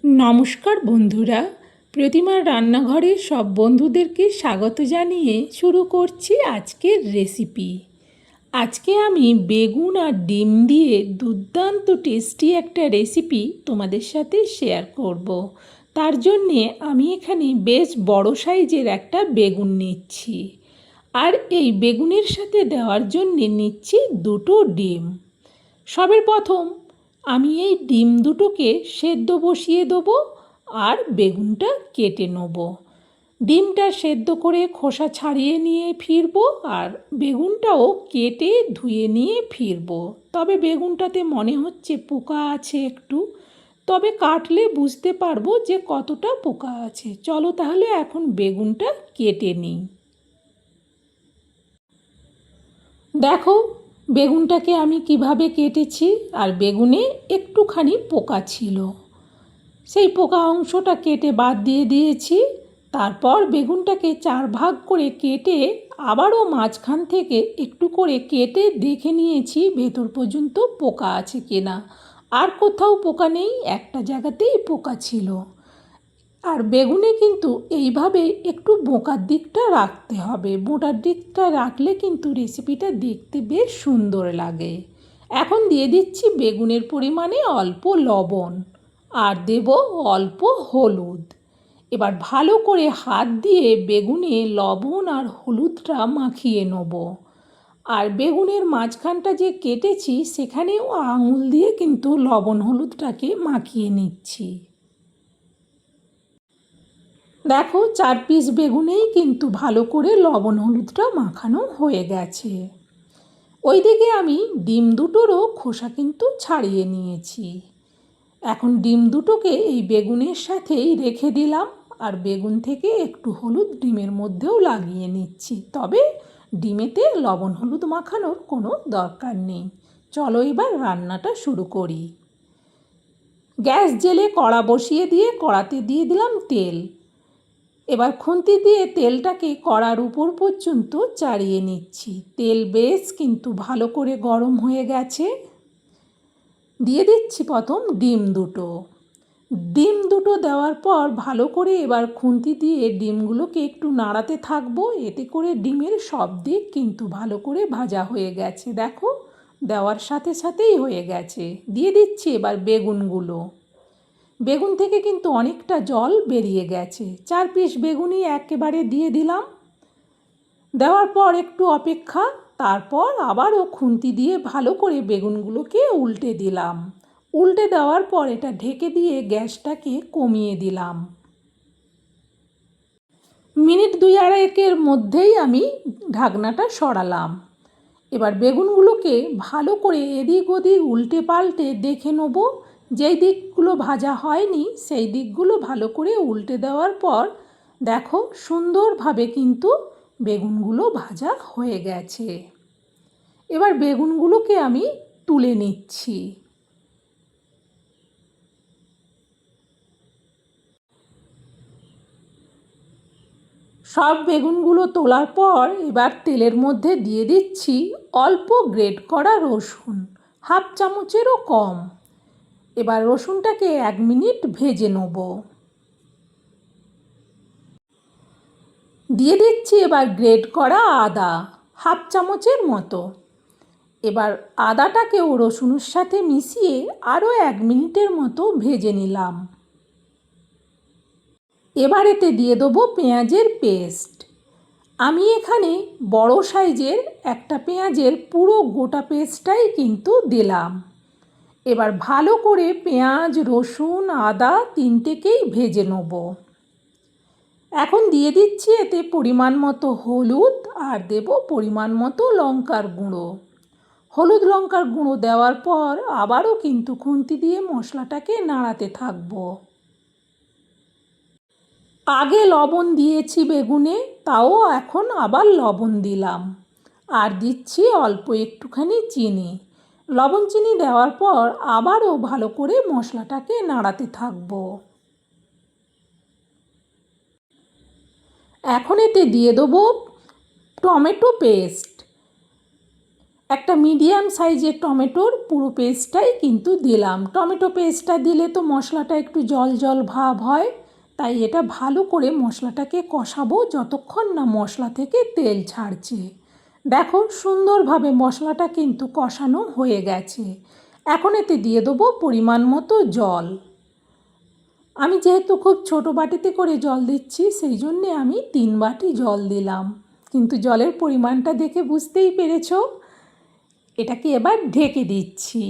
নমস্কার বন্ধুরা, প্রতিমার রান্নাঘরে সব বন্ধুদেরকে স্বাগত জানিয়ে শুরু করছি আজকের রেসিপি। আজকে আমি বেগুন আর ডিম দিয়ে দুর্দান্ত টেস্টি একটা রেসিপি তোমাদের সাথে শেয়ার করব। তার জন্যে আমি এখানে বেশ বড় সাইজের একটা বেগুন নিচ্ছি, আর এই বেগুনের সাথে দেওয়ার জন্যে নিচ্ছি দুটো ডিম। সবের প্রথম আমি এই ডিম দুটোকে সেদ্ধ বসিয়ে দেবো আর বেগুনটা কেটে নেব। ডিমটা সেদ্ধ করে খোসা ছাড়িয়ে নিয়ে ফিরবো, আর বেগুনটাও কেটে ধুয়ে নিয়ে ফিরবো। তবে বেগুনটাতে মনে হচ্ছে পোকা আছে একটু, তবে কাটলে বুঝতে পারবো যে কতটা পোকা আছে। চলো তাহলে এখন বেগুনটা কেটে নিই। দেখো বেগুনটাকে আমি কিভাবে কেটেছি, আর বেগুনে একটুখানি পোকা ছিল, সেই পোকা অংশটা কেটে বাদ দিয়ে দিয়েছি। তারপর বেগুনটাকে 4 ভাগ করে কেটে আবারও মাঝখান থেকে একটু করে কেটে দেখে নিয়েছি ভেতর পর্যন্ত পোকা আছে কিনা। আর কোথাও পোকা নেই, একটা জায়গাতেই পোকা ছিল। আর বেগুনে কিন্তু এইভাবে একটু বোঁকার দিকটা রাখতে হবে, বোঁটার দিকটা রাখলে কিন্তু রেসিপিটা দেখতে বেশ সুন্দর লাগে। এখন দিয়ে দিচ্ছি বেগুনের পরিমাণে অল্প লবণ, আর দেব অল্প হলুদ। এবার ভালো করে হাত দিয়ে বেগুনে লবণ আর হলুদটা মাখিয়ে নেব। আর বেগুনের মাঝখানটা যে কেটেছি সেখানেও আঙুল দিয়ে কিন্তু লবণ হলুদটাকে মাখিয়ে নিচ্ছি। দেখো 4 পিস বেগুনেই কিন্তু ভালো করে লবণ হলুদটা মাখানো হয়ে গেছে। ওইদিকে আমি ডিম দুটোরও খোসা কিন্তু ছাড়িয়ে নিয়েছি। এখন ডিম দুটোকে এই বেগুনের সাথেই রেখে দিলাম, আর বেগুন থেকে একটু হলুদ ডিমের মধ্যেও লাগিয়ে নিচ্ছি। তবে ডিমেতে লবণ হলুদ মাখানোর কোনো দরকার নেই। চলো এবার রান্নাটা শুরু করি। গ্যাস জেলে কড়া বসিয়ে দিয়ে কড়াতে দিয়ে দিলাম তেল। এবার খুন্তি দিয়ে তেলটাকে কড়ার উপর পর্যন্ত চাড়িয়ে নিচ্ছি। তেল বেশ কিন্তু ভালো করে গরম হয়ে গেছে। দিয়ে দিচ্ছি প্রথম ডিম দুটো। ডিম দুটো দেওয়ার পর ভালো করে এবার খুন্তি দিয়ে ডিমগুলোকে একটু নাড়াতে থাকবো, এতে করে ডিমের সব দিক কিন্তু ভালো করে ভাজা হয়ে গেছে। দেখো দেওয়ার সাথে সাথেই হয়ে গেছে। দিয়ে দিচ্ছি এবার বেগুনগুলো। বেগুন থেকে কিন্তু অনেকটা জল বেরিয়ে গেছে। 4 পিস বেগুনই একেবারে দিয়ে দিলাম। দেওয়ার পর একটু অপেক্ষা, তারপর আবারও খুন্তি দিয়ে ভালো করে বেগুনগুলোকে উল্টে দিলাম। উল্টে দেওয়ার পর এটা ঢেকে দিয়ে গ্যাসটাকে কমিয়ে দিলাম। মিনিট 2-2.5-এর মধ্যেই আমি ঢাকনাটা সরালাম। এবার বেগুনগুলোকে ভালো করে এদিক ওদিক উল্টে পাল্টে দেখে নেব। যেই দিকগুলো ভাজা হয়নি সেই দিকগুলো ভালো করে উল্টে দেওয়ার পর দেখো সুন্দরভাবে কিন্তু বেগুনগুলো ভাজা হয়ে গেছে। এবার বেগুনগুলোকে আমি তুলে নিচ্ছি। সব বেগুনগুলো তোলার পর এবার তেলের মধ্যে দিয়ে দিচ্ছি অল্প গ্রেট করা রসুন, 1/2 চামচেরও কম। এবার রসুনটাকে 1 মিনিট ভেজে নেব। দিয়ে দিচ্ছি এবার গ্রেট করা আদা, 1/2 চামচের মতো। এবার আদাটাকেও রসুনের সাথে মিশিয়ে আরও 1 মিনিটের মতো ভেজে নিলাম। এবার এতে দিয়ে দেবো পেঁয়াজের পেস্ট। আমি এখানে বড় সাইজের একটা পেঁয়াজের পুরো গোটা পেস্টটাই কিন্তু দিলাম। এবার ভালো করে পেঁয়াজ রসুন আদা তিনটেকেই ভেজে নেব। এখন দিয়ে দিচ্ছি এতে পরিমাণ মতো হলুদ, আর দেব পরিমাণ মতো লঙ্কার গুঁড়ো। হলুদ লঙ্কার গুঁড়ো দেওয়ার পর আবারও কিন্তু খুন্তি দিয়ে মশলাটাকে নাড়াতে থাকবো। আগে লবণ দিয়েছি বেগুনে, তাও এখন আবার লবণ দিলাম। আর দিচ্ছি অল্প একটুখানি চিনি। লবণ চিনি দেওয়ার পর আবারও ভালো করে মশলাটাকে নাড়াতে থাকবো। এখন এতে দিয়ে দেবো টমেটো পেস্ট। একটা মিডিয়াম সাইজের টমেটোর পুরো পেস্টটাই কিন্তু দিলাম। টমেটো পেস্টটা দিলে তো মশলাটা একটু জল জল ভাব হয়, তাই এটা ভালো করে মশলাটাকে কষাবো যতক্ষণ না মশলা থেকে তেল ছাড়ছে। দেখো সুন্দরভাবে মশলাটা কিন্তু কষানো হয়ে গেছে। এখন এতে দিয়ে দেবো পরিমাণ মতো জল। আমি যেহেতু খুব ছোটো বাটিতে করে জল দিচ্ছি, সেই জন্যে আমি 3 বাটি জল দিলাম, কিন্তু জলের পরিমাণটা দেখে বুঝতেই পেরেছো। এটাকে এবার ঢেকে দিচ্ছি।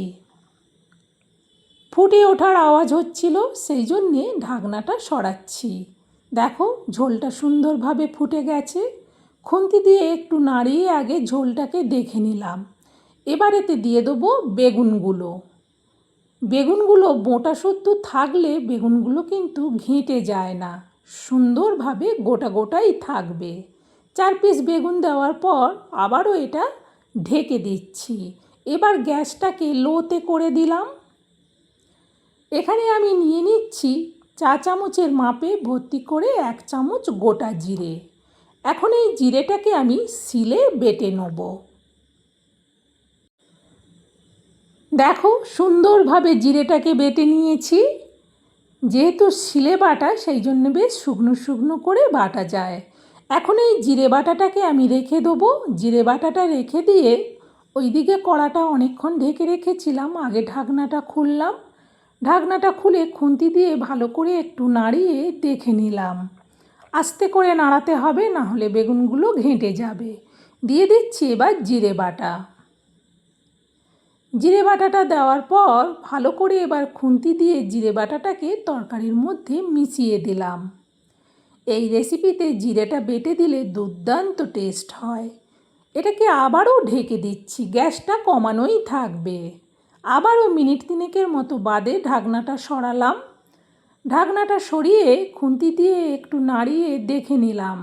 ফুটে ওঠার আওয়াজ হচ্ছিল, সেই জন্যে ঢাকনাটা সরাচ্ছি। দেখো ঝোলটা সুন্দরভাবে ফুটে গেছে। খুন্তি দিয়ে একটু নাড়িয়ে আগে ঝোলটাকে দেখে নিলাম। এবার এতে দিয়ে দেবো বেগুনগুলো। বেগুনগুলো বোটা শুদ্ধ থাকলে বেগুনগুলো কিন্তু ঘেঁটে যায় না, সুন্দরভাবে গোটা গোটাই থাকবে। 4 পিস বেগুন দেওয়ার পর আবারও এটা ঢেকে দিচ্ছি। এবার গ্যাসটাকে লোতে করে দিলাম। এখানে আমি নিয়ে নিচ্ছি চা চামচের মাপে ভর্তি করে 1 চামচ গোটা জিরে। এখন এই জিরেটাকে আমি শিলে বেটে নেব। দেখো সুন্দরভাবে জিরেটাকে বেটে নিয়েছি। যেহেতু শিলে বাটা, সেই জন্য বেশ শুকনো শুকনো করে বাটা যায়। এখন এই জিরে বাটাটাকে আমি রেখে দেবো। জিরে বাটাটা রেখে দিয়ে ওইদিকে কড়াটা অনেকক্ষণ ঢেকে রেখেছিলাম, আগে ঢাকনাটা খুললাম। ঢাকনাটা খুলে খুন্তি দিয়ে ভালো করে একটু নাড়িয়ে দেখে নিলাম। আস্তে করে নাড়াতে হবে, না হলে বেগুনগুলো ঘেঁটে যাবে। দিয়ে দিচ্ছি এবার জিরে বাটা। জিরে বাটাটা দেওয়ার পর ভালো করে এবার খুন্তি দিয়ে জিরে বাটাটাকে তরকারির মধ্যে মিশিয়ে দিলাম। এই রেসিপিতে জিরেটা বেটে দিলে দুর্দান্ত টেস্ট হয়। এটাকে আবারও ঢেকে দিচ্ছি, গ্যাসটা কমানোই থাকবে। আবারও মিনিট 3 মতো বাদে ঢাকনাটা সরালাম। ঢাকনাটা সরিয়ে খুন্তি দিয়ে একটু নাড়িয়ে দেখে নিলাম।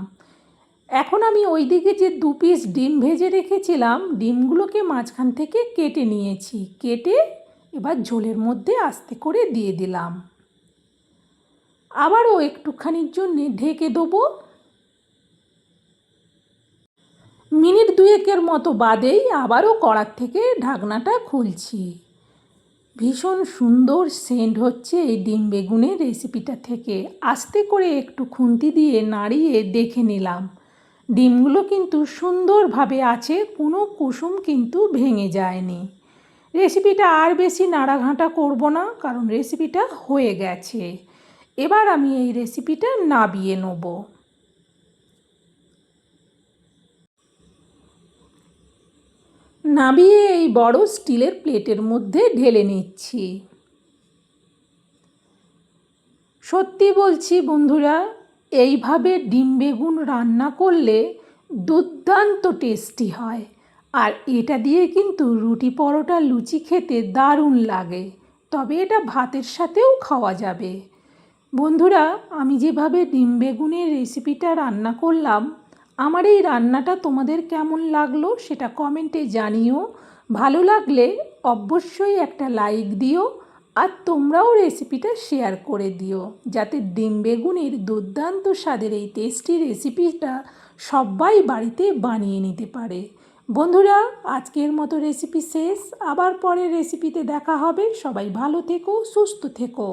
এখন আমি ওইদিকে যে 2 পিস ডিম ভেজে রেখেছিলাম, ডিমগুলোকে মাঝখান থেকে কেটে নিয়েছি। কেটে এবার ঝোলের মধ্যে আস্তে করে দিয়ে দিলাম। আবারও একটুখানির জন্যে ঢেকে দেবো। মিনিট 2 মতো বাদেই আবারও কড়ার থেকে ঢাকনাটা খুলছি। ভীষণ সুন্দর সেন্ট হচ্ছে এই ডিম বেগুনের রেসিপিটা থেকে। আস্তে করে একটু খুন্তি দিয়ে নাড়িয়ে দেখে নিলাম। ডিমগুলো কিন্তু সুন্দরভাবে আছে, কোনো কুসুম কিন্তু ভেঙে যায়নি। রেসিপিটা আর বেশি নাড়াঘাঁটা করব না, কারণ রেসিপিটা হয়ে গেছে। এবার আমি এই রেসিপিটা নাবিয়ে নেব। নাবিয়ে এই বড় স্টিলের প্লেটের মধ্যে ঢেলে নিচ্ছি। সত্যি বলছি বন্ধুরা, এইভাবে ডিম বেগুন রান্না করলে দুর্দান্ত টেস্টি হয়। আর এটা দিয়ে কিন্তু রুটি পরোটা লুচি খেতে দারুণ লাগে। তবে এটা ভাতের সাথেও খাওয়া যাবে। বন্ধুরা, আমি যেভাবে ডিম বেগুনের রেসিপিটা রান্না করলাম, আমার এই রান্নাটা তোমাদের কেমন লাগলো সেটা কমেন্টে জানিও। ভালো লাগলে অবশ্যই একটা লাইক দিও, আর তোমরাও রেসিপিটা শেয়ার করে দিও, যাতে ডিম বেগুনের দুর্দান্ত স্বাদের এই টেস্টি রেসিপিটা সবাই বাড়িতে বানিয়ে নিতে পারে। বন্ধুরা, আজকের মতো রেসিপি শেষ। আবার পরের রেসিপিতে দেখা হবে। সবাই ভালো থেকো, সুস্থ থেকো।